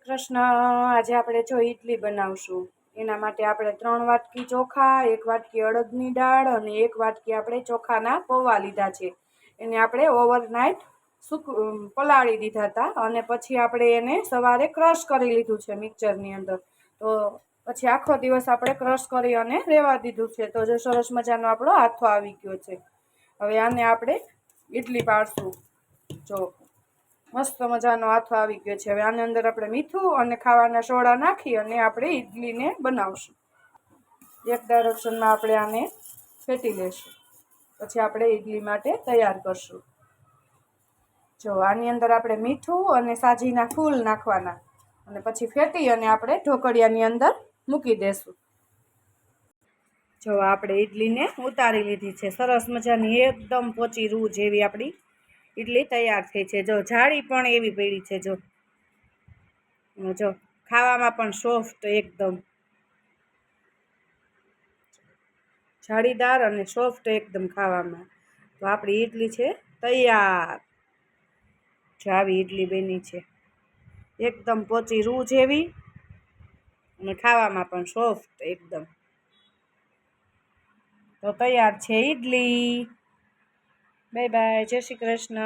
કૃષ્ણ। આજે આપણે જો ઇડલી બનાવશું। એના માટે આપણે 3 વાટકી ચોખા, 1 વાટકી અડદની દાળ અને 1 વાટકી આપણે ચોખાના પૌવા લીધા છે। એને આપણે ઓવરનાઇટ પલાળી દીધા હતા અને પછી આપણે એને સવારે ક્રશ કરી લીધું છે મિક્સરની અંદર। તો પછી આખો દિવસ આપણે ક્રશ કરી અને રહેવા દીધું છે। તો જો સરસ મજાનો આપણો આથો આવી ગયો છે। હવે આને આપણે ઇડલી પાડશું। જો મસ્ત મજાનો આથો આવી ગયો છે। હવે આની અંદર આપણે મીઠું અને ખાવાના સોડા નાખી અને આપણે ઇડલીને બનાવશું। એક ડાયરેક્શનમાં આપણે આને ફેટી લેશું, પછી આપણે ઇડલી માટે તૈયાર કરશું। જો આની અંદર આપણે મીઠું અને સાજીના ફૂલ નાખવાના અને પછી ફેટી અને આપણે ઢોકળિયાની અંદર મૂકી દેશું। જો આપણે ઇડલીને ઉતારી લીધી છે। સરસ મજાની એકદમ પોચી રૂ જેવી આપણી ઇડલી તૈયાર થઈ છે। જો જાળી પણ એવી પડી છે। જો ખાવામાં પણ સોફ્ટ એકદમ જાળીદાર અને સોફ્ટ એકદમ ખાવામાં। તો આપણી ઇડલી છે તૈયાર। જો આવી ઇડલી બની છે એકદમ પોચી રૂ જેવી અને ખાવામાં પણ સોફ્ટ એકદમ। તો તૈયાર છે ઇડલી। બાય બાય, જય શ્રી કૃષ્ણ।